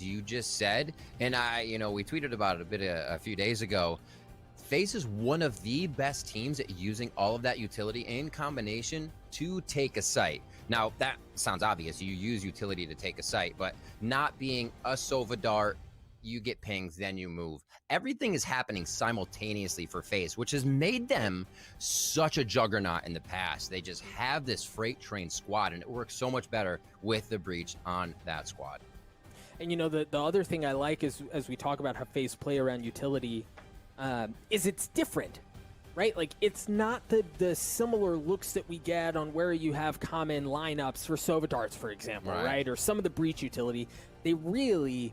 you just said, and we tweeted about it a few days ago. Faze is one of the best teams at using all of that utility in combination to take a site. Now, that sounds obvious. You use utility to take a site, but not being a Sova dart, you get pings, then you move. Everything is happening simultaneously for Faze, which has made them such a juggernaut in the past. They just have this freight train squad, and it works so much better with the breach on that squad. And the other thing I like is, as we talk about how Faze play around utility, is it's different, right? Like, it's not the similar looks that we get on where you have common lineups for Sova darts, for example, right? Or some of the breach utility. They really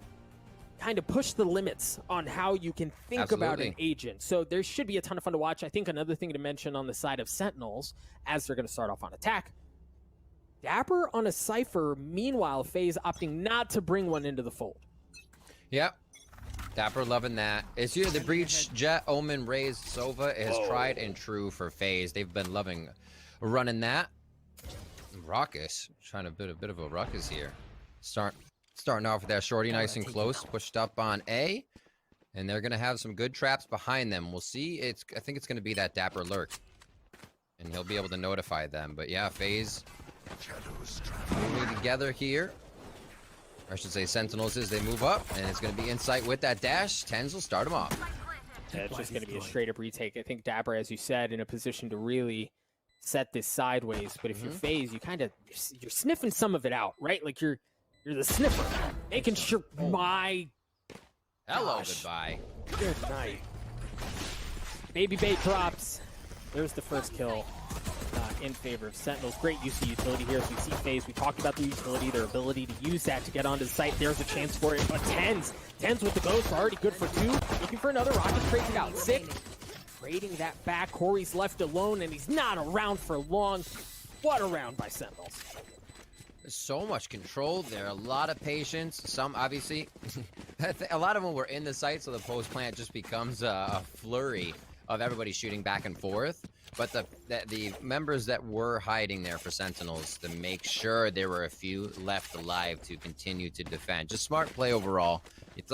kind of push the limits on how you can think about an agent. So there should be a ton of fun to watch. I think another thing to mention on the side of Sentinels, as they're going to start off on attack, Dapper on a Cypher, meanwhile, Faze opting not to bring one into the fold. Yep. Dapper loving that. It's here the breach, Jet, Omen, Raze, Sova is tried and true for Faze. They've been loving running that. Ruckus, trying to build a bit of a ruckus here. Starting off with that shorty nice and close, pushed up on A, and they're gonna have some good traps behind them. We'll see. I think it's gonna be that Dapper lurk, and he'll be able to notify them. But yeah, Faze moving together here. Or I should say Sentinels as they move up, and it's going to be Insight with that dash. Tenz will start him off. Yeah, it's just going to be a straight-up retake. I think Dapper, as you said, in a position to really set this sideways. But if you're Faze, you're sniffing some of it out, right? Like you're the sniffer, making sure. My hello, goodbye. Good night. Baby bait drops. There's the first kill. In favor of Sentinels. Great use of utility here as we see Faze. We talked about the utility, their ability to use that to get onto the site. There's a chance for it. But Tenz with the ghost, already good for 2. Looking for another rocket, trades it out. Sick. Trading that back. Corey's left alone, and he's not around for long. What a round by Sentinels. There's so much control there, a lot of patience. Some, obviously, a lot of them were in the site, so the post plant just becomes a flurry of everybody shooting back and forth. But the members that were hiding there for Sentinels, to make sure there were a few left alive to continue to defend. Just smart play overall.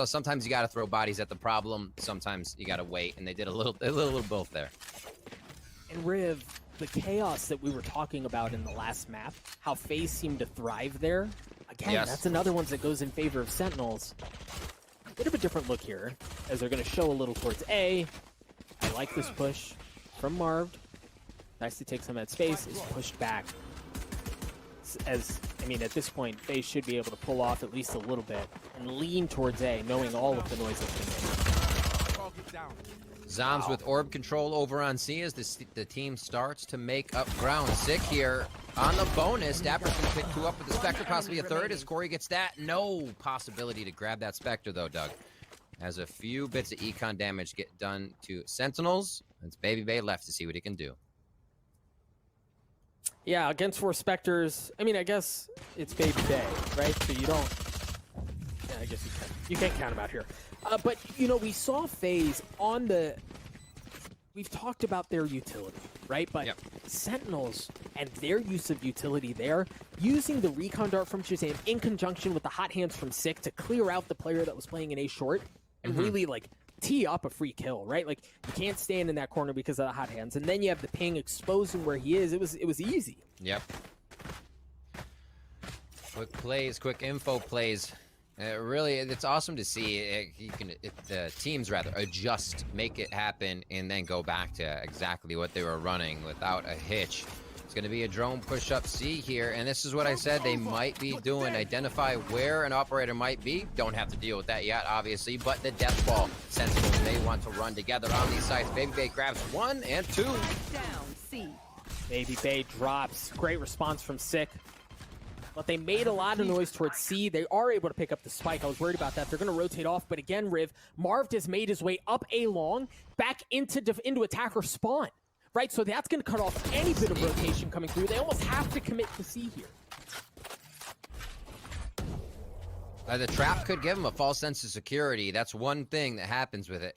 Sometimes you got to throw bodies at the problem. Sometimes you got to wait, and they did a little both there. And Riv, the chaos that we were talking about in the last map, how Faze seemed to thrive there. Again, that's another one that goes in favor of Sentinels. A bit of a different look here, as they're going to show a little towards A. I like this push from Marv. Nice to take some of that space. Is pushed back. At this point, Faze should be able to pull off at least a little bit and lean towards A, knowing all of the noise that's been made. Zoms with orb control over on C as the team starts to make up ground. Sick here on the bonus. Dapper's going to pick 2 up with the Spectre, possibly a 3rd as Corey gets that. No possibility to grab that Spectre, though, Doug. As a few bits of econ damage get done to Sentinels, it's Baby Bay left to see what he can do. Yeah, against 4 Spectres, I guess it's Baby Bay, right? So you don't... Yeah, I guess you can't count him out here. But, we saw Faze on the... We've talked about their utility, right? But Sentinels and their use of utility there, using the recon dart from Shazam in conjunction with the hot hands from Sick to clear out the player that was playing in A short and really, tee up a free kill, right? Like, you can't stand in that corner because of the hot hands, and then you have the ping exposing where he is. It was easy. Yep. Quick plays, quick info plays. Really, it's awesome to see. The teams rather adjust, make it happen, and then go back to exactly what they were running without a hitch. It's going to be a drone push-up C here, and this is what I said they might be doing. Identify where an operator might be. Don't have to deal with that yet, obviously, but the death ball. Sentinels may want to run together on these sides. Baby Bay grabs 1 and 2. Down C. Baby Bay drops. Great response from Sick. But they made a lot of noise towards C. They are able to pick up the spike. I was worried about that. They're going to rotate off, but again, Riv, Marv has made his way up A long, back into attacker spawn. Right, so that's going to cut off any bit of rotation coming through. They almost have to commit to C here. The trap could give him a false sense of security. That's one thing that happens with it.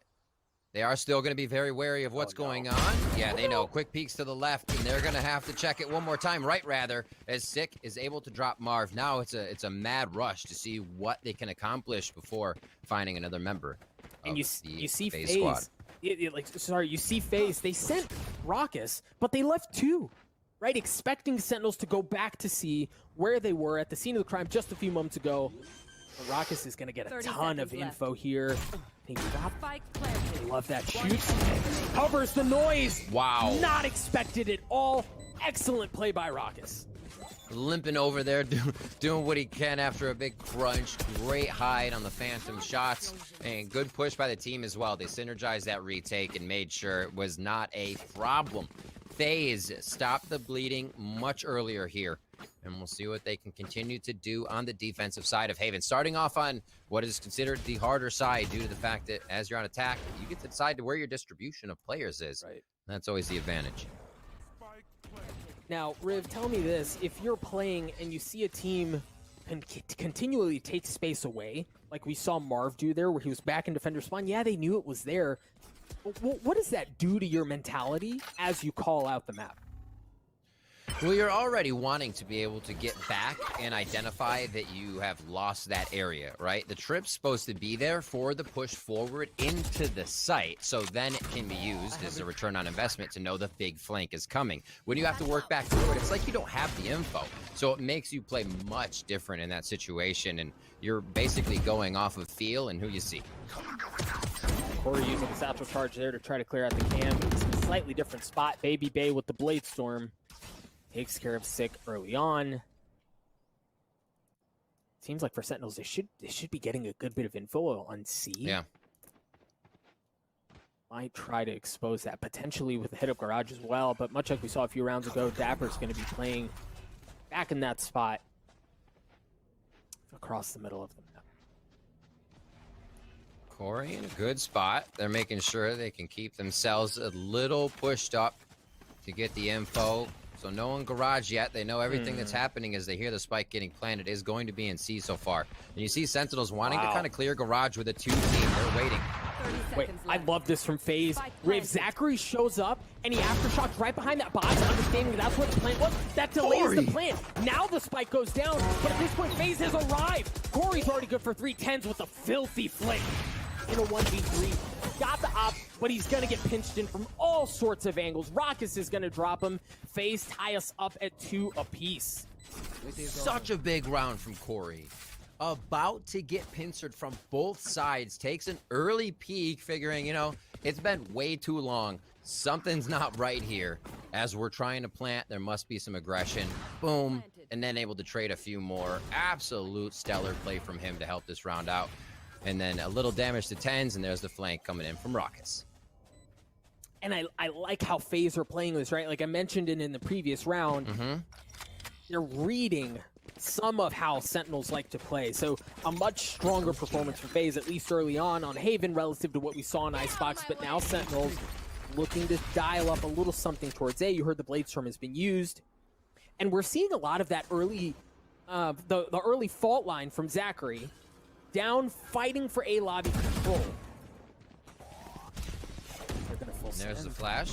They are still going to be very wary of what's going on. Yeah, they know. Quick peeks to the left, and they're going to have to check it one more time. Right, rather, as Sick is able to drop Marv. Now it's a mad rush to see what they can accomplish before finding another member. And you see Faze Faze. squad. You see Faze. They sent Raucus, but they left 2. Right, expecting Sentinels to go back to see where they were at the scene of the crime just a few moments ago. But Raucus is going to get a ton of info here. He got love that shoots. Covers the noise. Wow. Not expected at all. Excellent play by Raucus. Limping over there, doing what he can after a big crunch. Great hide on the phantom shots, and good push by the team as well. They synergized that retake and made sure it was not a problem. Faze stopped the bleeding much earlier here, and we'll see what they can continue to do on the defensive side of Haven. Starting off on what is considered the harder side due to the fact that as you're on attack, you get to decide where your distribution of players is. Right. That's always the advantage. Now, Riv, tell me this. If you're playing and you see a team continually take space away, like we saw Marv do there where he was back in defender spawn, yeah, they knew it was there. What does that do to your mentality as you call out the map? Well, you're already wanting to be able to get back and identify that you have lost that area, right? The trip's supposed to be there for the push forward into the site, so then it can be used as a return on investment to know the big flank is coming. When you have to work back through it, it's like you don't have the info, so it makes you play much different in that situation, and you're basically going off of feel and who you see. Corey using the satchel charge there to try to clear out the cam. It's a slightly different spot. Baby Bay with the Blade Storm takes care of Sick early on. Seems like for Sentinels, they should be getting a good bit of info on C. Yeah. Might try to expose that potentially with the hit up garage as well, but much like we saw a few rounds ago, Dapper's going to be playing back in that spot across the middle of the map. Corey in a good spot. They're making sure they can keep themselves a little pushed up to get the info. So no one garage yet. They know everything that's happening as they hear the spike getting planted is going to be in C so far. And you see Sentinels wanting to kind of clear garage with a 2 team. They're waiting. Wait, I love this from Faze. If Zachary shows up and he aftershocks right behind that box, understanding that's what the plant was, that delays the plant. Now the spike goes down, but at this point, Faze has arrived. Corey's already good for 3 Tenz with a filthy flick in a 1v3. Got the op, but he's going to get pinched in from all sorts of angles. Raucus is going to drop him. Faze tie us up at 2 apiece. Such a big round from Corey. About to get pincered from both sides. Takes an early peek, figuring, you know, it's been way too long. Something's not right here. As we're trying to plant, there must be some aggression. Boom. And then able to trade a few more. Absolute stellar play from him to help this round out. And then a little damage to Tenz, and there's the flank coming in from Raucus. And I like how Faze are playing this, right? Like I mentioned in the previous round, they're reading some of how Sentinels like to play. So a much stronger performance for Faze, at least early on Haven, relative to what we saw in Icebox. But now Sentinels looking to dial up a little something towards A. You heard the Blade Storm has been used. And we're seeing a lot of that early, the early fault line from Zachary. Down, fighting for A lobby control. They're gonna full There's the flash.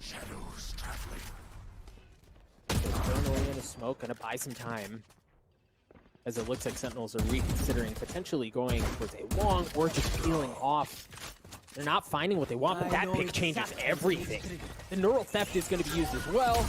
Shadows traveling. Thrown away in the smoke, gonna buy some time. As it looks like Sentinels are reconsidering potentially going towards a long or just peeling off. They're not finding what they want, but that pick changes everything. The neural theft is going to be used as well.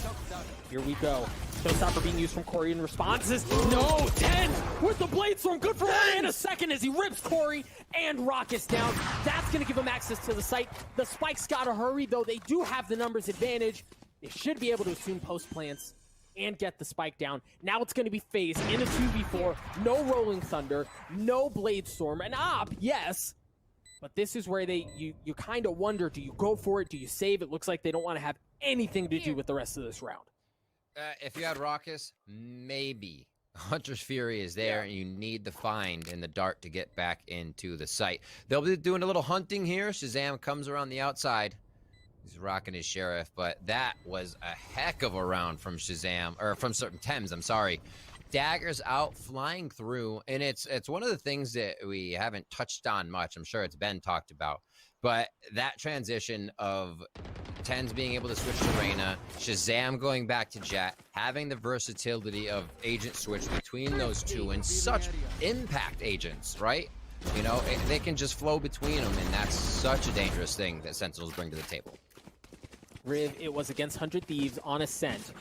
Here we go. Showstopper being used from Corey in responses. No, Tenz with the Blade Storm. Good for one in a second as he rips Corey and Raucus down. That's going to give him access to the site. The Spike's got to hurry, though. They do have the numbers advantage. They should be able to assume post plants and get the spike down. Now it's going to be Faze in a 2v4. No Rolling Thunder. No Blade Storm. An op, yes. But this is where you kind of wonder, do you go for it? Do you save? It looks like they don't want to have anything to do with the rest of this round. If you had Raucus, maybe. Hunter's Fury is there, and you need the find and the dart to get back into the site. They'll be doing a little hunting here. Shazam comes around the outside. He's rocking his Sheriff, but that was a heck of a round from Shazam, or from certain Tenz, I'm sorry. daggers out, flying through, and it's one of the things that we haven't touched on much. I'm sure it's been talked about, but that transition of Tenz being able to switch to Reyna, Shazam going back to Jet, having the versatility of agent switch between those two, and such impact agents, right? You know, they can just flow between them, and that's such a dangerous thing that Sentinels bring to the table. Riv, it was against 100 Thieves on Ascent,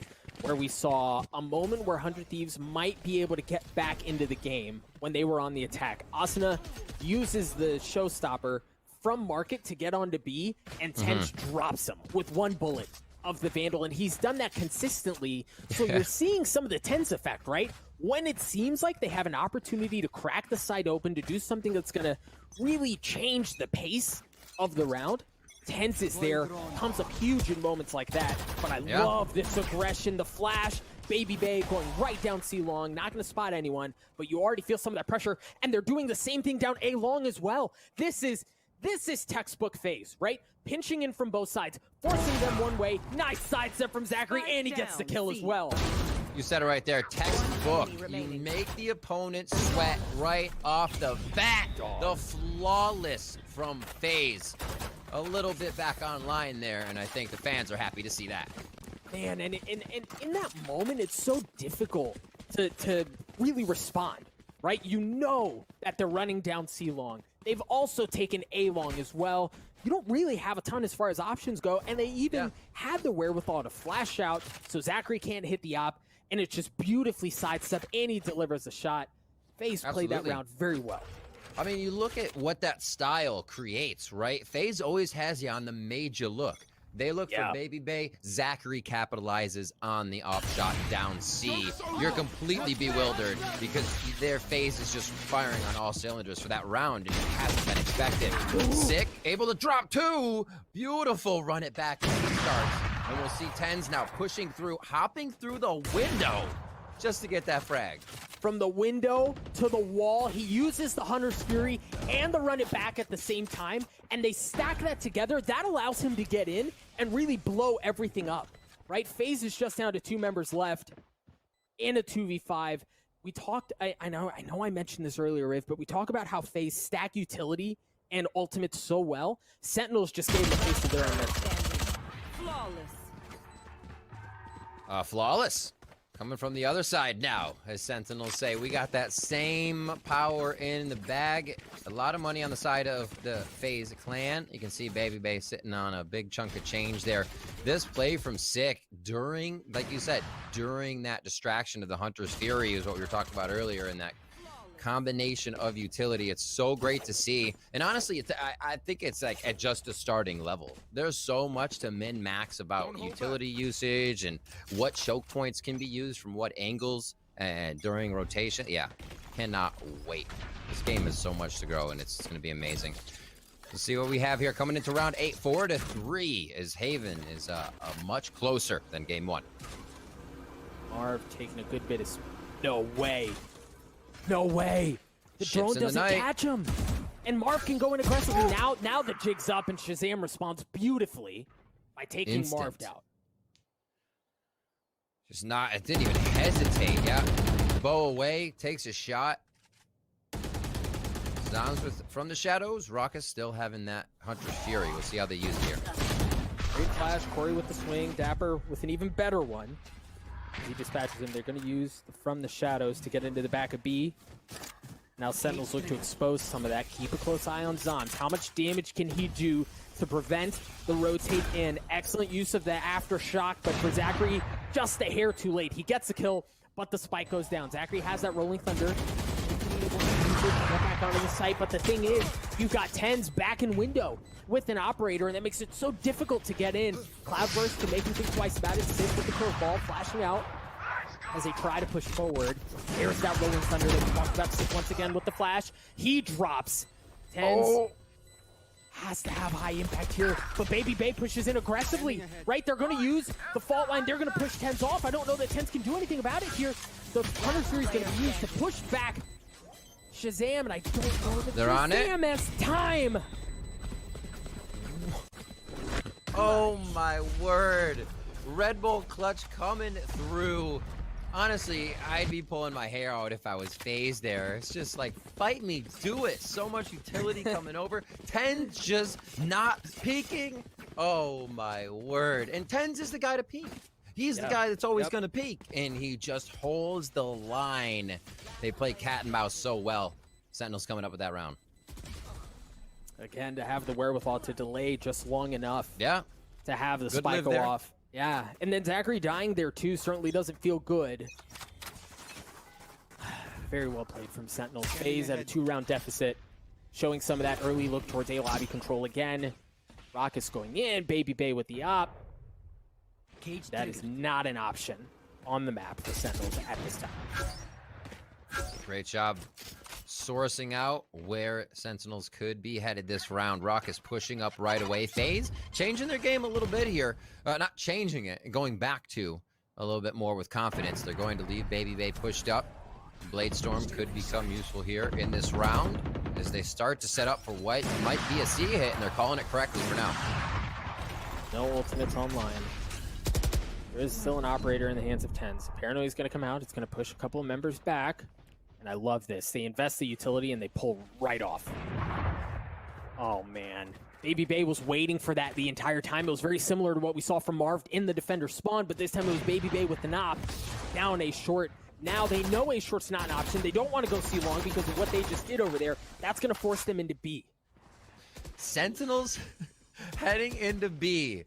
where we saw a moment where 100 Thieves might be able to get back into the game when they were on the attack. Asuna uses the showstopper from Market to get onto B, and Tenz drops him with one bullet of the Vandal, and he's done that consistently. So you're seeing some of the Tenz effect, right? When it seems like they have an opportunity to crack the side open, to do something that's going to really change the pace of the round, Tenz is there, comes up huge in moments like that. But I love this aggression, the flash, Baby Bay going right down C long, not going to spot anyone, but you already feel some of that pressure, and they're doing the same thing down A long as well. This is textbook Faze, right? Pinching in from both sides, forcing them one way. Nice sidestep from Zachary, and he gets the kill as well. You said it right there, textbook. You make the opponent sweat right off the bat. The flawless from Faze. A little bit back online there, and I think the fans are happy to see that. Man, and in that moment, it's so difficult to really respond, right? You know that they're running down C long. They've also taken A long as well. You don't really have a ton as far as options go, and they even had the wherewithal to flash out, so Zachary can't hit the op, and it's just beautifully sidestep, and he delivers a shot. Faze played that round very well. I mean, you look at what that style creates, right? Faze always has you on the major look. They look for Baby Bay. Zachary capitalizes on the off shot down C. You're completely bewildered because their Faze is just firing on all cylinders for that round, and it hasn't been expected. Sick, able to drop two. Beautiful, run it back as he starts. And we'll see Tenz now pushing through, hopping through the window just to get that frag. From the window to the wall, he uses the Hunter's Fury and the run it back at the same time, and they stack that together. That allows him to get in and really blow everything up, right? Faze is just down to 2 members left in a 2v5. We talked, I know I mentioned this earlier, Riv, but we talk about how Faze stack utility and ultimate so well. Sentinels just gave him a taste of their own medicine. Flawless. Coming from the other side now, as Sentinels say. We got that same power in the bag. A lot of money on the side of the Faze clan. You can see Baby Bay sitting on a big chunk of change there. This play from Sick during, like you said, during that distraction of the Hunter's Fury is what we were talking about earlier, in that combination of utility. It's so great to see, and honestly I think it's like at just a starting level. There's so much to min-max about utility usage and what choke points can be used from what angles and during rotation. Cannot wait. This game has so much to grow, and it's going to be amazing. Let's see what we have here coming into round 8. 4-3 as Haven is much closer than game 1. Marv taking a good bit of no way. No way. The drone doesn't catch him. And Marv can go in aggressively. Now the jig's up, and Shazam responds beautifully by taking Marv out. Just not, it didn't even hesitate. Bow away, takes a shot. Zons from the shadows. Raucous still having that Hunter's Fury. We'll see how they use it here. Great flash. Corey with the swing. Dapper with an even better one. He dispatches him. They're going to use from the shadows to get into the back of B. Now Sentinels look to expose some of that. Keep a close eye on Zons. How much damage can he do to prevent the rotate in? Excellent use of the aftershock, but for Zachary, just a hair too late. He gets the kill, but the spike goes down. Zachary has that rolling thunder. Get back onto the site, but the thing is, you've got Tenz back in window with an operator, and that makes it so difficult to get in. Cloudburst can make him think twice about it. Sits with the curveball, flashing out as they try to push forward. There's that rolling thunder that we talked about. Sick once again with the flash. He drops. Tenz has to have high impact here, but Baby Bay pushes in aggressively, right? They're going to use the fault line. They're going to push Tenz off. I don't know that Tenz can do anything about it here. The Hunter's Fury is going to be used to push back Shazam, and I don't know that they're on it. Shazam has time. Oh my word. Red Bull clutch coming through Honestly, I'd be pulling my hair out if I was Faze there. It's just like, fight me, do it. So much utility coming over. Tenz just not peeking. Oh my word. And Tenz is the guy to peek. He's the guy that's always gonna peek. And he just holds the line. They play cat and mouse so well. Sentinels coming up with that round. Again, to have the wherewithal to delay just long enough. Yeah. To have the Good spike live go there. off. Yeah, and then Zachary dying there too certainly doesn't feel good. Very well played from Sentinels. Faze at a 2-round deficit, showing some of that early look towards A lobby control again. Rockets going in, Baby Bay with the op. That is not an option on the map for Sentinels at this time. Great job sourcing out where Sentinels could be headed this round. Rock is pushing up right away. Faze changing their game a little bit here. Not changing it, going back to a little bit more with confidence. They're going to leave Baby Bay pushed up. Bladestorm could become useful here in this round as they start to set up for what might be a C hit, and they're calling it correctly for now. No ultimates online. There is still an operator in the hands of Tenz. Paranoia is going to come out. It's going to push a couple of members back. And I love this. They invest the utility and they pull right off. Oh, man. Baby Bay was waiting for that the entire time. It was very similar to what we saw from Marv in the defender spawn, but this time it was Baby Bay with the knock down a short. Now they know a short's not an option. They don't want to go C long because of what they just did over there. That's going to force them into B. Sentinels heading into B.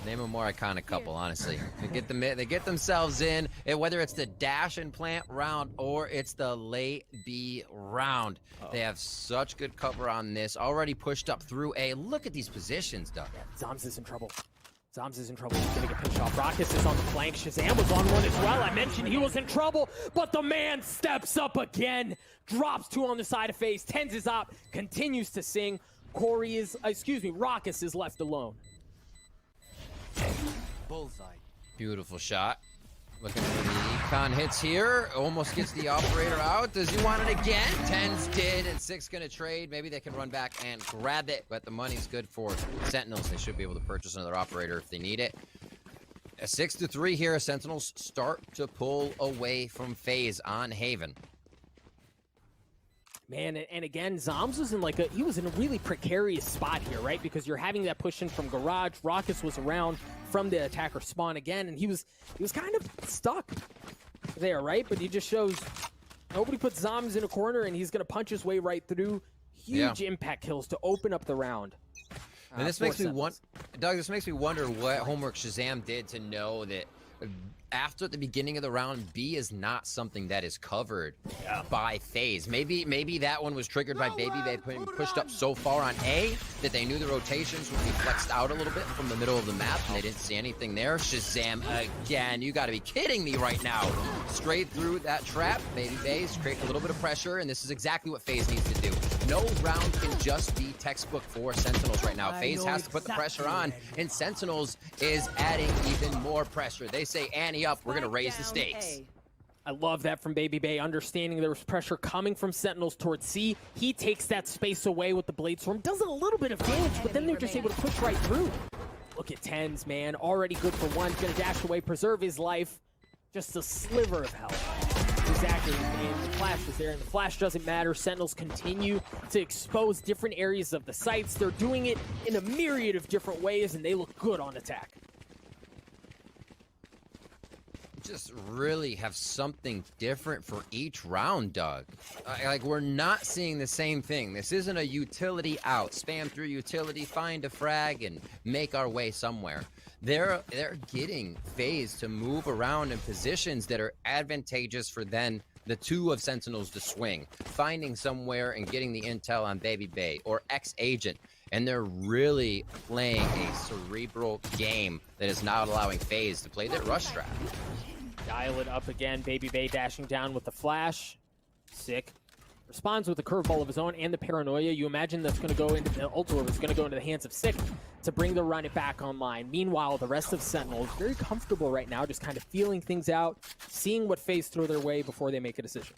Name a more iconic couple, honestly. They get themselves in, and whether it's the dash and plant round or it's the late B round. They have such good cover on this. Already pushed up through A. Look at these positions, Doug. Zoms is in trouble. Zoms is in trouble. He's going to get pinched off. Rockets is on the flank. Shazam was on one as well. I mentioned he was in trouble, but the man steps up again. Drops 2 on the side of Faze. Tenz is up. Continues to sing. Rockets is left alone. Bullseye. Beautiful shot. Looking for the econ hits here. Almost gets the operator out. Does he want it again? Tenz did, and 6 gonna trade. Maybe they can run back and grab it, but the money's good for Sentinels. They should be able to purchase another operator if they need it. A 6-3 here. Sentinels start to pull away from Faze on Haven. Man, and again, Zoms was in he was in a really precarious spot here, right? Because you're having that push in from Garage. Rockets was around from the attacker spawn again, and he was kind of stuck there, right? But he just shows nobody puts Zoms in a corner, and he's going to punch his way right through. Huge impact kills to open up the round. And this makes me wonder, Doug, this makes me wonder what homework Shazam did to know that after the beginning of the round, B is not something that is covered by Faze. Maybe that one was triggered by Baby Bay being pushed up so far on A that they knew the rotations would be flexed out a little bit from the middle of the map, and they didn't see anything there. Shazam again. You got to be kidding me right now. Straight through that trap. Baby Bay's creating a little bit of pressure, and this is exactly what Faze needs to do. No round can just be textbook for Sentinels right now. Faze has to put the pressure on, and Sentinels is adding even more pressure. They say, Annie up, we're going to raise the stakes. I love that from Baby Bay, understanding there was pressure coming from Sentinels towards C. He takes that space away with the Bladestorm, does a little bit of damage, but then they're just able to push right through. Look at Tenz, man, already good for 1, gonna dash away, preserve his life. Just a sliver of health. Exactly, and the flash is there, and the flash doesn't matter. Sentinels continue to expose different areas of the sites. They're doing it in a myriad of different ways, and they look good on attack. Just really have something different for each round, Doug. Like, we're not seeing the same thing. This isn't a utility out. Spam through utility, find a frag, and make our way somewhere. They're getting Faze to move around in positions that are advantageous for then the 2 of Sentinels to swing, finding somewhere and getting the intel on Baby Bay or X-Agent. And they're really playing a cerebral game that is not allowing Faze to play their rush strat. Dial it up again. Baby Bay dashing down with the flash. Sick. Responds with a curveball of his own and the paranoia. You imagine that's going to go into the ult orb is going to go into the hands of Sick to bring the run it back online. Meanwhile, the rest of Sentinels very comfortable right now, just kind of feeling things out, seeing what Faze throw their way before they make a decision.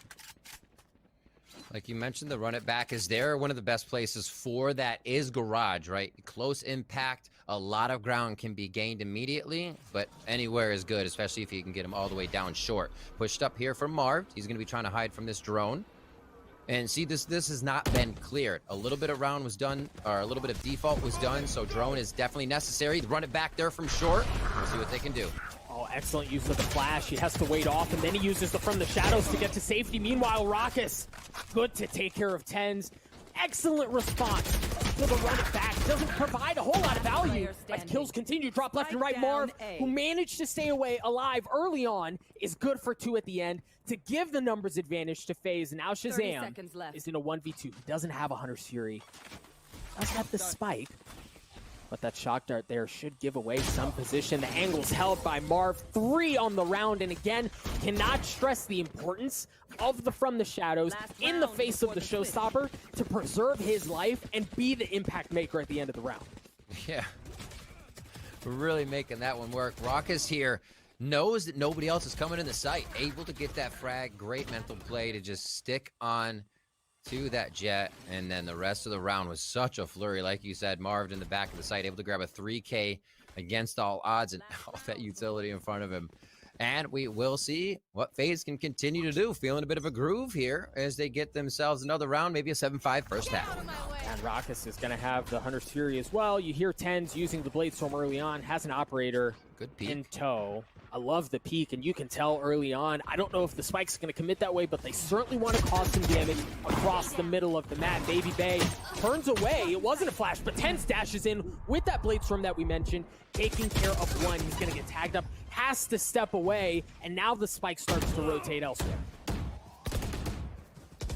Like you mentioned, the run it back is there. One of the best places for that is garage, right? Close impact, a lot of ground can be gained immediately, but anywhere is good, especially if you can get him all the way down short. Pushed up here from Marv. He's going to be trying to hide from this drone. And see, this has not been cleared. A little bit of round was done, or a little bit of default was done, so drone is definitely necessary. Run it back there from short. We'll see what they can do. Oh, excellent use of the flash. He has to wait off, and then he uses the from the shadows to get to safety. Meanwhile, Raucus, good to take care of Tenz. Excellent response to the run it back. Doesn't provide a whole lot of value as kills continue to drop left and right. Marv, who managed to stay away alive early on, is good for 2 at the end to give the numbers advantage to Faze. Now Shazam is in a 1v2. He doesn't have a Hunter's Fury. Does have the spike. But that shock dart there should give away some position. The angle's held by Marv. 3 on the round, and again, cannot stress the importance of the from the shadows in the face of the showstopper to preserve his life and be the impact maker at the end of the round. Yeah. We're really making that one work. Raucus here knows that nobody else is coming in the sight. Able to get that frag. Great mental play to just stick on to that jet, and then the rest of the round was such a flurry. Like you said, Marv in the back of the site, able to grab a 3K against all odds and all that utility in front of him. And we will see what FaZe can continue to do. Feeling a bit of a groove here as they get themselves another round, maybe a 7-5 first half. And Raucus is going to have the Hunter's Fury as well. You hear Tenz using the Blade Storm early on, has an operator Good peek in tow. I love the peek, and you can tell early on. I don't know if the spike's going to commit that way, but they certainly want to cause some damage across the middle of the map. Baby Bay turns away. It wasn't a flash, but Tenz dashes in with that Blade Storm that we mentioned, taking care of one. He's going to get tagged up, has to step away, and now the spike starts to rotate elsewhere.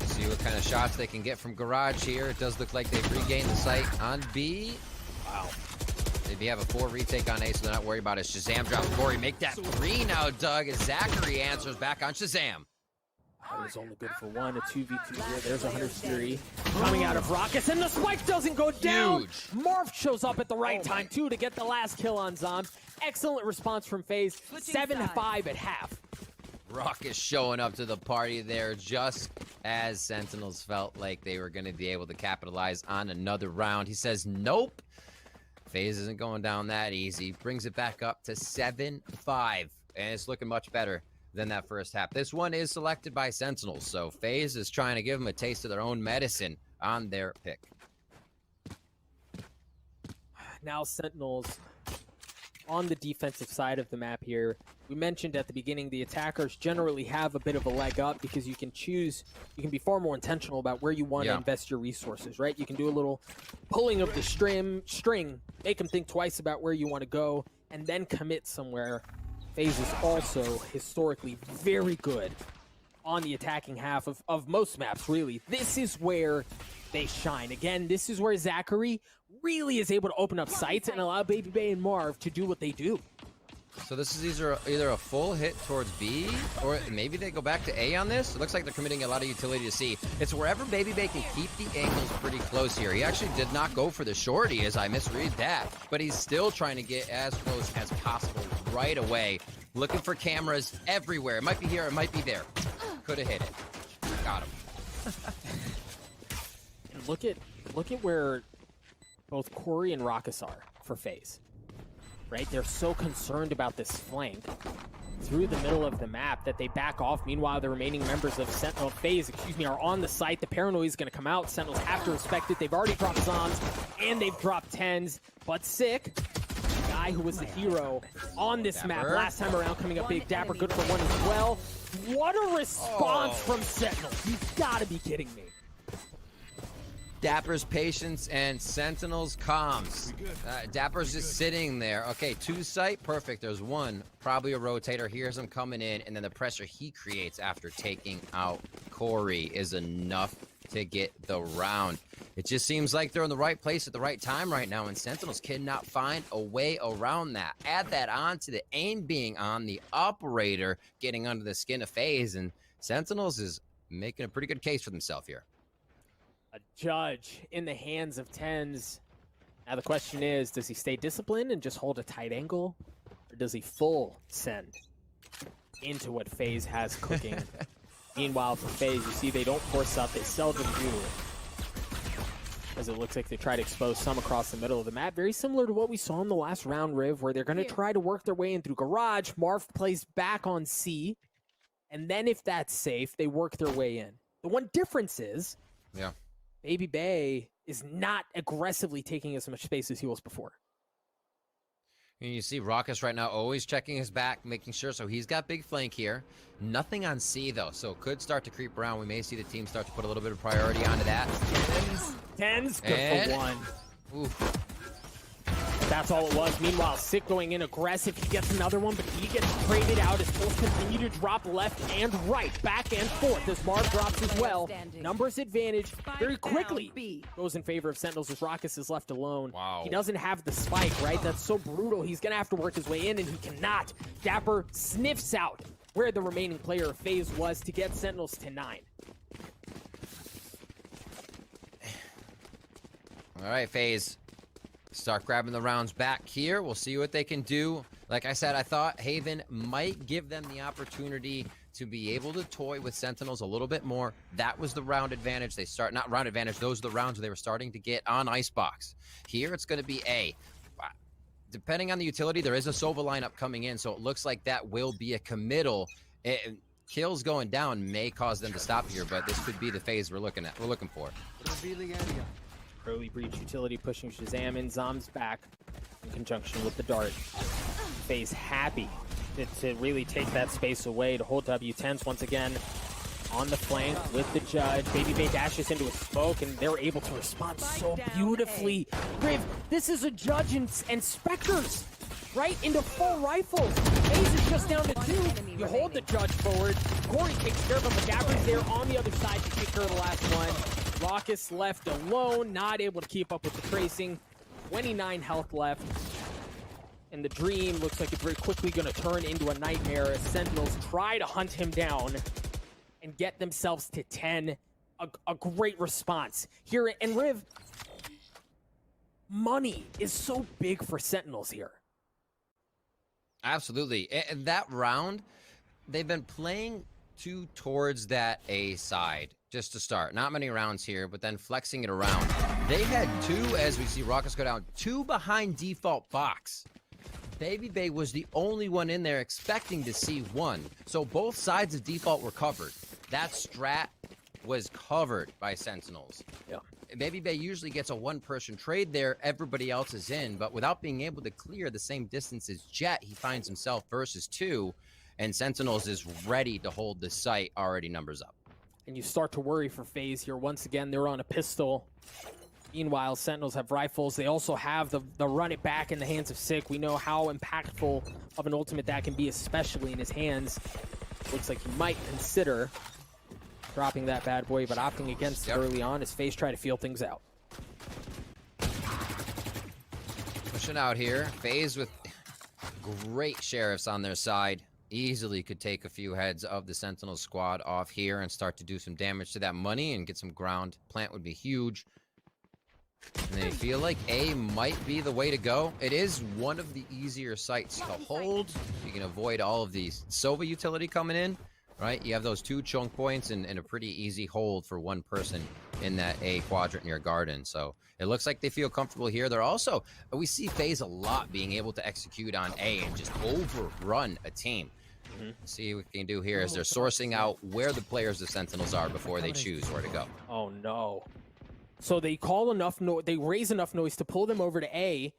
See what kind of shots they can get from Garage here. It does look like they've regained the site on B. Wow. They have a 4 retake on A, so they're not worried about it. Shazam drops Corey. Make that 3 now, Doug, as Zachary answers back on Shazam. That was only good for 1, a 2v2 here. There's a Hunter's Fury coming out of Raucus, and the spike doesn't go down. Huge. Marv shows up at the right time, too, to get the last kill on Zomb. Excellent response from FaZe. 7-5 at half. Raucus showing up to the party there just as Sentinels felt like they were going to be able to capitalize on another round. He says, nope. FaZe isn't going down that easy. Brings it back up to 7-5. And it's looking much better than that first half. This one is selected by Sentinels, so FaZe is trying to give them a taste of their own medicine on their pick. Now Sentinels on the defensive side of the map here. We mentioned at the beginning the attackers generally have a bit of a leg up because you can choose, you can be far more intentional about where you want to invest your resources, right? You can do a little pulling of the string, make them think twice about where you want to go, and then commit somewhere. FaZe is also historically very good on the attacking half of most maps, really. This is where they shine. Again, this is where Zachary really is able to open up sights and allow Baby Bay and Marv to do what they do. So this is either a full hit towards B, or maybe they go back to A on this. It looks like they're committing a lot of utility to C. It's wherever Baby Bay can keep the angles pretty close here. He actually did not go for the shorty, as I misread that, but he's still trying to get as close as possible right away. Looking for cameras everywhere. It might be here, it might be there. Could have hit it. Got him. And look at where both Corey and Raucus are for FaZe. Right? They're so concerned about this flank through the middle of the map that they back off. Meanwhile, the remaining members of FaZe, are on the site. The paranoia is going to come out. Sentinels have to respect it. They've already dropped Zoms, and they've dropped Tenz. But Sick, the guy who was the hero on this map last time around, coming up big. Dapper, good for 1 as well. What a response from Sentinels. You've got to be kidding me. Dapper's patience and Sentinel's comms. Dapper's just sitting there. Okay, 2 site, perfect. There's 1, probably a rotator. Here's him coming in, and then the pressure he creates after taking out Corey is enough to get the round. It just seems like they're in the right place at the right time right now, and Sentinels cannot find a way around that. Add that on to the aim being on, the operator getting under the skin of FaZe, and Sentinels is making a pretty good case for themselves here. A judge in the hands of Tenz. Now the question is, does he stay disciplined and just hold a tight angle? Or does he full send into what FaZe has cooking? Meanwhile, for Faze, you see they don't force up, they seldom do. As it looks like they try to expose some across the middle of the map. Very similar to what we saw in the last round, Riv, where they're going to try to work their way in through Garage. Marv plays back on C. And then if that's safe, they work their way in. The one difference is, Baby Bay is not aggressively taking as much space as he was before. And you see Raucus right now always checking his back, making sure. So he's got big flank here. Nothing on C, though, so it could start to creep around. We may see the team start to put a little bit of priority onto that. Tenz, good for one. Oof. That's all it was. Meanwhile, Sick going in aggressive. He gets another one, but he gets traded out as both continue to drop left and right, back and forth as Marv drops as well. Numbers advantage very quickly goes in favor of Sentinels as Raucus is left alone. Wow. He doesn't have the spike, right? That's so brutal. He's going to have to work his way in, and he cannot. Dapper sniffs out where the remaining player of Faze was to get Sentinels to 9. All right, Faze. Start grabbing the rounds back here. We'll see what they can do. Like I said, I thought Haven might give them the opportunity to be able to toy with Sentinels a little bit more. That was the round advantage. They start, not round advantage, those are the rounds where they were starting to get on Icebox. Here, it's going to be A. Depending on the utility, there is a Sova lineup coming in, so it looks like that will be a committal. Kills going down may cause them to stop here, but this could be the phase we're looking for. Early breach utility pushing Shazam in. Zom's back in conjunction with the dart. Faze happy to really take that space away to hold W. Tenz once again on the flank with the judge. Baby Bay dashes into a smoke and they're able to respond so beautifully. Riv, this is a judge and Spectres, right? Into full rifles. Faze is just down to 2. You hold the judge forward. Corey takes care of him, but Dapper's there on the other side to take care of the last one. Raucus left alone, not able to keep up with the tracing. 29 health left. And the dream looks like it's very quickly going to turn into a nightmare as Sentinels try to hunt him down and get themselves to 10. A great response here. And Riv, money is so big for Sentinels here. Absolutely. And that round, they've been playing towards that A side. Just to start. Not many rounds here, but then flexing it around. They had 2, as we see Raucus go down, 2 behind default box. Baby Bay was the only one in there expecting to see 1. So both sides of default were covered. That strat was covered by Sentinels. Yeah. Baby Bay usually gets a 1-person trade there. Everybody else is in, but without being able to clear the same distance as Jet, he finds himself versus 2, and Sentinels is ready to hold the site, already numbers up. And you start to worry for Faze here. Once again, they're on a pistol. Meanwhile, Sentinels have rifles. They also have the run it back in the hands of Sick. We know how impactful of an ultimate that can be, especially in his hands. Looks like he might consider dropping that bad boy, but opting against it early on as Faze try to feel things out. Pushing out here. Faze with great sheriffs on their side. Easily could take a few heads of the Sentinel squad off here and start to do some damage to that money and get some ground. Plant would be huge. And they feel like A might be the way to go. It is one of the easier sites to hold. You can avoid all of these Sova utility coming in, right? You have those 2 choke points and a pretty easy hold for 1 person in that A quadrant near Garden. So it looks like they feel comfortable here. They're also, we see Faze a lot being able to execute on A and just overrun a team. See what we can do here is they're sourcing out where the players of Sentinels are before they choose where to go. Oh no. So they call enough they raise enough noise to pull them over to A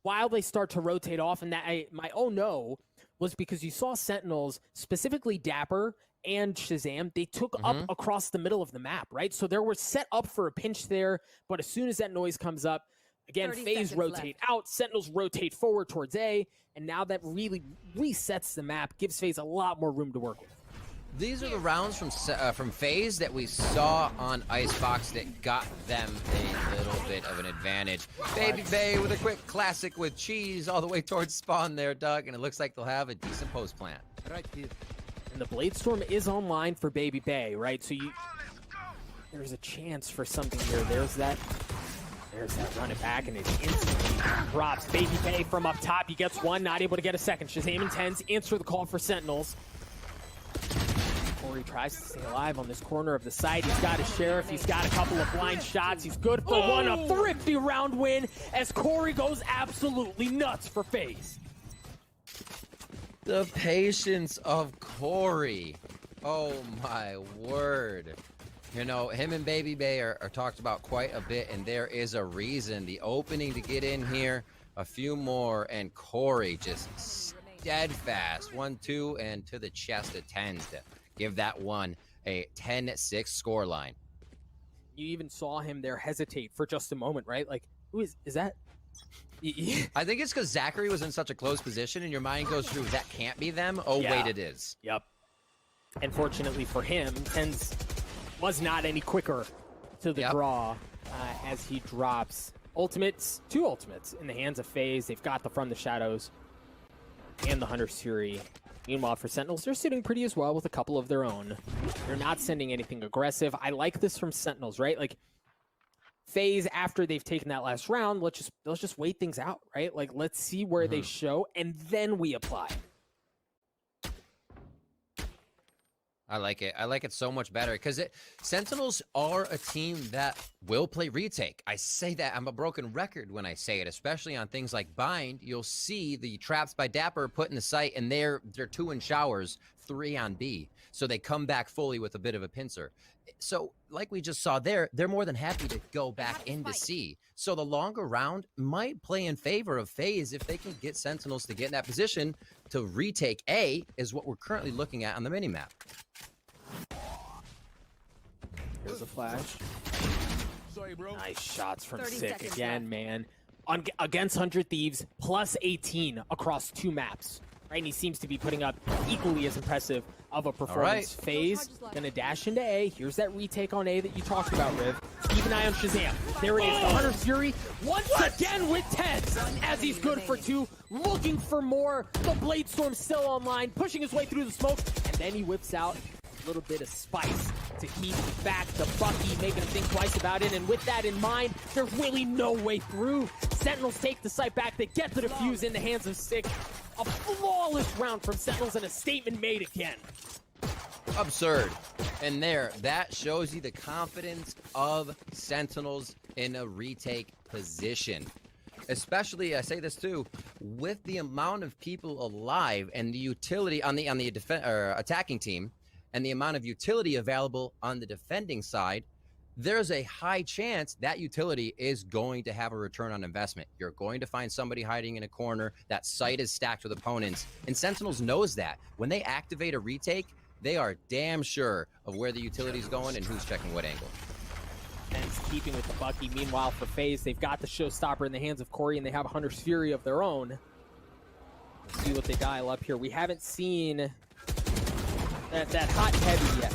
while they start to rotate off, and that my oh no was because you saw Sentinels, specifically Dapper and Shazam, they took up across the middle of the map, right? So they were set up for a pinch there, but as soon as that noise comes up, again, Faze rotate out, Sentinels rotate forward towards A, and now that really resets the map, gives Faze a lot more room to work with. These are the rounds from Faze that we saw on Icebox that got them a little bit of an advantage. Baby Bay with a quick classic with cheese all the way towards spawn there, Doug, and it looks like they'll have a decent post plant. Right here. And the Bladestorm is online for Baby Bay, right? So there's a chance for something here. There's that run it back, and it instantly drops. Baby Bay from up top, he gets 1, not able to get a second. Shazam and Tenz answer the call for Sentinels. Corey tries to stay alive on this corner of the site. He's got his Sheriff. He's got a couple of blind shots. He's good for one. A thrifty round win as Corey goes absolutely nuts for Faze. The patience of Corey. Oh my word. You know, him and Baby Bay are talked about quite a bit, and there is a reason. The opening to get in here, a few more, and Corey just steadfast. 1-2, and to the chest of Tenz to give that one a 10-6 scoreline. You even saw him there hesitate for just a moment, right? Like, who is that? I think it's because Zachary was in such a close position, and your mind goes through, that can't be them. Oh, Yeah. wait, it is. Yep. And fortunately for him, Tenz was not any quicker to the draw as he drops ultimates, 2 ultimates in the hands of Faze. They've got the From the Shadows and the Hunter's Fury. Meanwhile, for Sentinels, they're sitting pretty as well with a couple of their own. They're not sending anything aggressive. I like this from Sentinels, right? Like, Faze, after they've taken that last round, let's just wait things out, right? Like, let's see where they show, and then we apply. I like it. I like it so much better because Sentinels are a team that will play retake. I say that. I'm a broken record when I say it, especially on things like Bind. You'll see the traps by Dapper put in the site, and they're 2 in showers, 3 on B. So they come back fully with a bit of a pincer. So like we just saw there, they're more than happy to go back into C. So the longer round might play in favor of Faze if they can get Sentinels to get in that position to retake A, is what we're currently looking at on the minimap. Here's a flash. Sorry, bro. Nice shots from 30 Sick seconds again, left. man. Against 100 Thieves, plus 18 across 2 maps. Right, and he seems to be putting up equally as impressive of a performance. Faze gonna dash into A. Here's that retake on A that you talked about, Riv. Keep an eye on Shazam. There it is, the Hunter's Fury once again with Tenz as he's good for 2, looking for more. The Blade Storm still online, pushing his way through the smoke, and then he whips out a little bit of spice to keep back the Bucky, making him think twice about it. And with that in mind, there's really no way through. Sentinels take the site back. They get the defuse in the hands of Sick. A flawless round from Sentinels and a statement made again. Absurd. And there, that shows you the confidence of Sentinels in a retake position. Especially, I say this too, with the amount of people alive and the utility on the attacking team, and the amount of utility available on the defending side, there's a high chance that utility is going to have a return on investment. You're going to find somebody hiding in a corner. That site is stacked with opponents, and Sentinels knows that. When they activate a retake, they are damn sure of where the utility's going and who's checking what angle. And it's keeping with the Bucky. Meanwhile, for Faze, they've got the showstopper in the hands of Corey, and they have a Hunter's Fury of their own. Let's see what they dial up here. We haven't seen that hot heavy yet.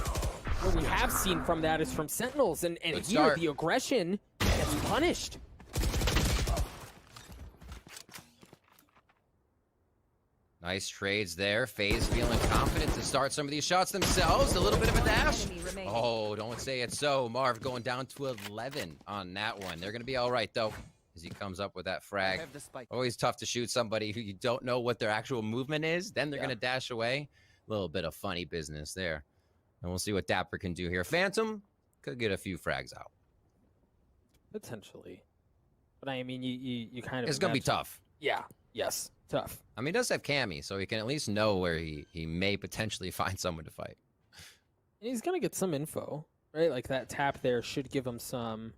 What we have seen from that is from Sentinels, and here start. the aggression gets punished. Nice trades there. Faze feeling confident to start some of these shots themselves. A little bit of a dash. Oh, don't say it so. Marv going down to 11 on that one. They're going to be all right, though, as he comes up with that frag. Always tough to shoot somebody who you don't know what their actual movement is. Then they're going to dash away. A little bit of funny business there. And we'll see what Dapper can do here. Phantom could get a few frags out. Potentially. But I mean, you kind of... It's going to be tough. Yeah. Yes. Tough. I mean, he does have Cammy, so he can at least know where he may potentially find someone to fight. And he's going to get some info, right? Like that tap there should give him some...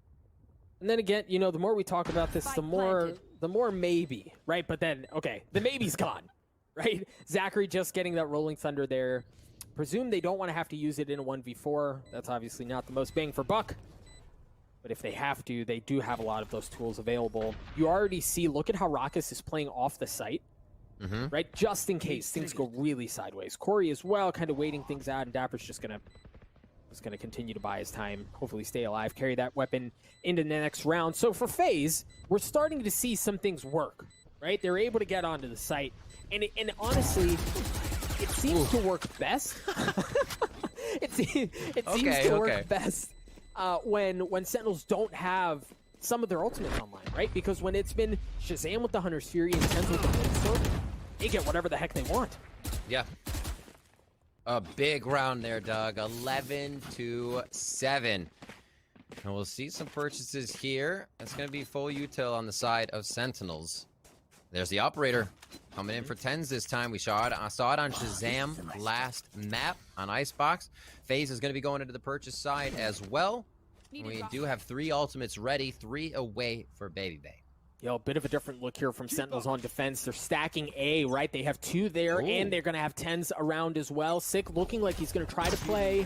And then again, you know, the more we talk about this, the more maybe, right? But then, okay, the maybe's gone, right? Zachary just getting that Rolling Thunder there. Presume they don't want to have to use it in a 1v4. That's obviously not the most bang for buck. But if they have to, they do have a lot of those tools available. You already see, look at how Raucus is playing off the site, right? Just in case things go really sideways. Corey as well, kind of waiting things out, and Dapper's just gonna continue to buy his time, hopefully stay alive, carry that weapon into the next round. So for Faze, we're starting to see some things work, right? They're able to get onto the site, and honestly, it seems to work best. it seems to work best when Sentinels don't have some of their ultimates online, right? Because when it's been Shazam with the Hunter's Fury and Tenz with the Blade Storm, they get whatever the heck they want. Yeah. A big round there, Doug. 11-7. And we'll see some purchases here. It's going to be full util on the side of Sentinels. There's the operator coming in for Tenz this time. We saw it on Shazam last map on Icebox. Faze is going to be going into the purchase side as well. We do have 3 ultimates ready, 3 away for Baby Bay. Yo, a bit of a different look here from Sentinels on defense. They're stacking A, right? They have 2 there, and they're going to have Tenz around as well. Sick looking like he's going to try to play.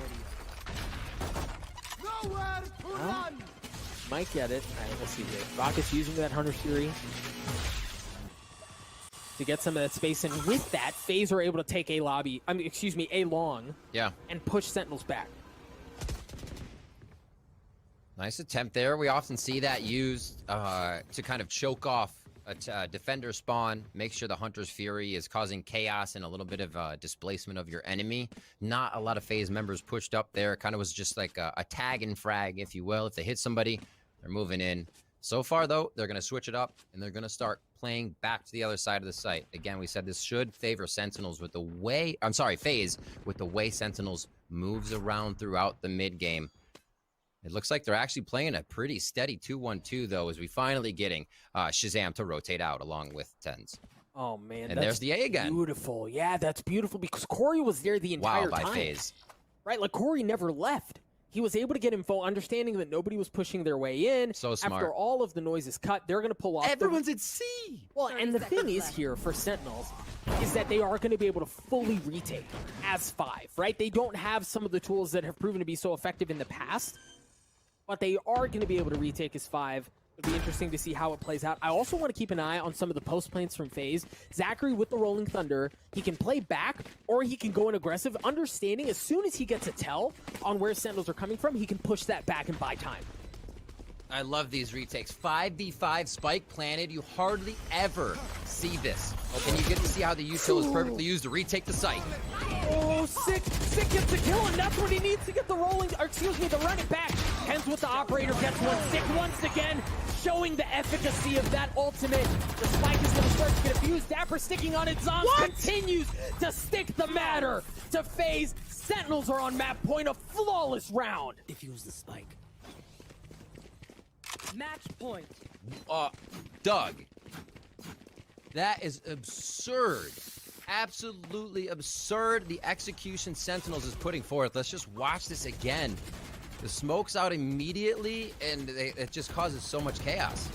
Might get it. All right, we'll see here. Rocket's using that Hunter's Fury to get some of that space, and with that, Faze are able to take A long. Yeah. And push Sentinels back. Nice attempt there. We often see that used to kind of choke off a defender spawn, make sure the Hunter's Fury is causing chaos and a little bit of displacement of your enemy. Not a lot of Faze members pushed up there. It kind of was just like a tag and frag, if you will. If they hit somebody, they're moving in. So far, though, they're going to switch it up, and they're going to start playing back to the other side of the site. Again, we said this should favor Sentinels with the way... I'm sorry, Faze, with the way Sentinels moves around throughout the mid-game. It looks like they're actually playing a pretty steady 2-1-2, though, as we finally getting Shazam to rotate out along with Tenz. Oh, man. And there's the A again. Beautiful. Yeah, that's beautiful, because Corey was there the entire time. Wow, by Faze. Right, like Corey never left. He was able to get info, understanding that nobody was pushing their way in. So smart. After all of the noise is cut, they're going to pull off. Everyone's at C! Well, and the thing is here for Sentinels is that they are going to be able to fully retake as 5, right? They don't have some of the tools that have proven to be so effective in the past, but they are going to be able to retake as 5. It'll be interesting to see how it plays out. I also want to keep an eye on some of the post planes from Faze. Zachary with the Rolling Thunder, he can play back or he can go in aggressive, understanding as soon as he gets a tell on where Sentinels are coming from, he can push that back and buy time. I love these retakes. 5v5 spike planted. You hardly ever see this. And you get to see how the util is perfectly used to retake the site. Oh, Sick gets the kill, and that's what he needs to get the rolling, or excuse me, the run it back. Tenz with the operator gets one. Sick once again, showing the efficacy of that ultimate. The spike is going to start to get abused. Dapper sticking on it. Zombs continues to stick the matter to Faze. Sentinels are on map point, a flawless round. Defuse the spike. Match point. Doug, that is absurd. Absolutely absurd, the execution Sentinels is putting forth. Let's just watch this again. The smoke's out immediately, and it just causes so much chaos.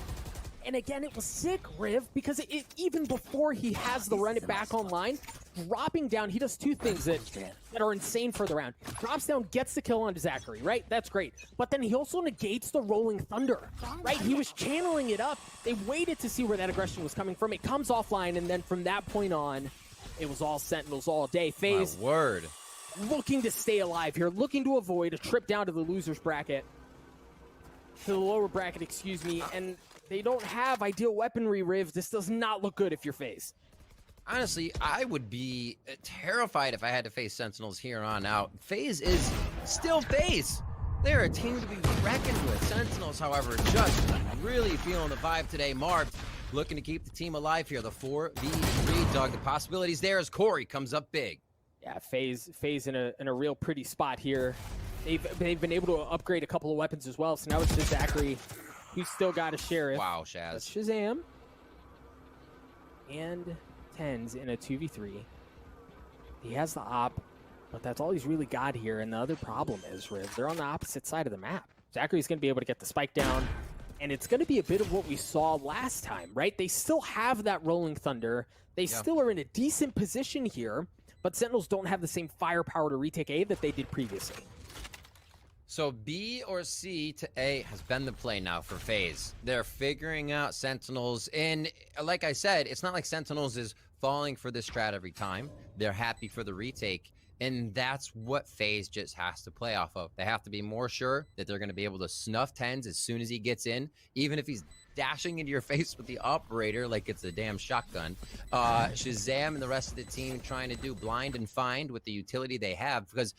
And again, it was sick, Riv, because even before he has the run it back online, dropping down, he does 2 things that are insane for the round. Drops down, gets the kill onto Zachary, right? That's great. But then he also negates the Rolling Thunder, right? He was channeling it up. They waited to see where that aggression was coming from. It comes offline, and then from that point on, it was all Sentinels all day. Faze, my word, looking to stay alive here, looking to avoid a trip down to the loser's bracket. To the lower bracket, excuse me, and they don't have ideal weaponry, Riv. This does not look good if you're Faze. Honestly, I would be terrified if I had to face Sentinels here on out. Faze is still Faze. They're a team to be reckoned with. Sentinels, however, just really feeling the vibe today. Marv looking to keep the team alive here. The 4v3, Doug. The possibilities there as Corey comes up big. Yeah, Faze in a real pretty spot here. They've been able to upgrade a couple of weapons as well. So now it's just Zachary, who's still got a Sheriff. Wow, Shaz. That's Shazam. And Tenz in a 2v3. He has the op, but that's all he's really got here. And the other problem is, Riv, they're on the opposite side of the map. Zachary's going to be able to get the spike down. And it's going to be a bit of what we saw last time, right? They still have that Rolling Thunder. They still are in a decent position here, but Sentinels don't have the same firepower to retake A that they did previously. So B or C to A has been the play now for Faze. They're figuring out Sentinels, and like I said, it's not like Sentinels is falling for this strat every time. They're happy for the retake, and that's what Faze just has to play off of. They have to be more sure that they're going to be able to snuff Tenz as soon as he gets in, even if he's dashing into your face with the operator like it's a damn shotgun. Shazam and the rest of the team trying to do blind and find with the utility they have, because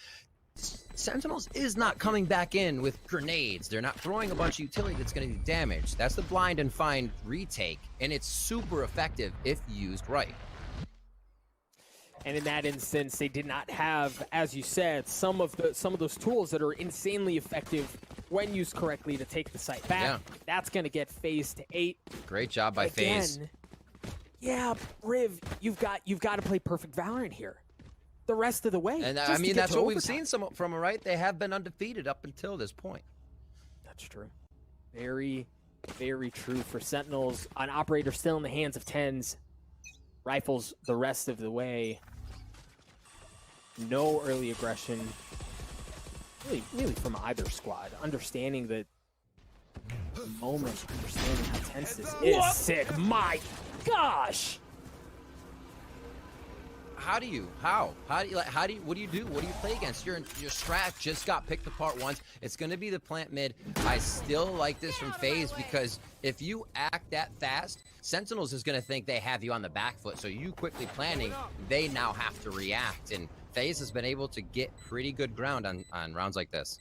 Sentinels is not coming back in with grenades. They're not throwing a bunch of utility that's going to do damage. That's the blind and find retake, and it's super effective if used right. And in that instance, they did not have, as you said, some of those tools that are insanely effective when used correctly to take the site back. Yeah. That's going to get Faze to 8. Great job by Faze. Yeah, Riv, you've got to play perfect Valorant here the rest of the way. And just I to mean, get that's to what we've overtime. seen from them, right? They have been undefeated up until this point. That's true. Very, very true for Sentinels. An operator still in the hands of Tenz. Rifles the rest of the way. No early aggression. Really from either squad. Understanding that the moment, understanding how tense this is. Sick. My gosh! What do you do? What do you play against? Your strat just got picked apart once. It's going to be the plant mid. I still like this from Faze because if you act that fast, Sentinels is going to think they have you on the back foot. So you quickly planning, they now have to react. And Faze has been able to get pretty good ground on rounds like this.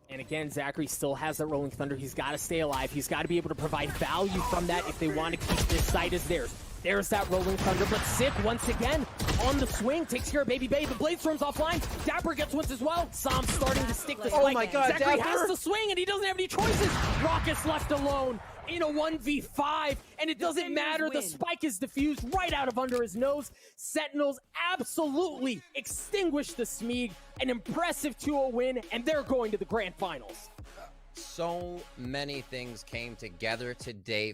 And again, Zachary still has that Rolling Thunder. He's got to stay alive. He's got to be able to provide value from that if they want to keep this site as theirs. There's that Rolling Thunder, but Sick once again on the swing, takes care of Baby Bay. The Blade Storm's offline. Dapper gets once as well. Sam's starting to stick the spike. Oh my God, Zachary Dapper has to swing, and he doesn't have any choices. Rocket's left alone in a 1v5, and it doesn't matter. The spike is diffused right out of under his nose. Sentinels absolutely extinguish the Smeeg. An impressive 2-0 win, and they're going to the grand finals. So many things came together today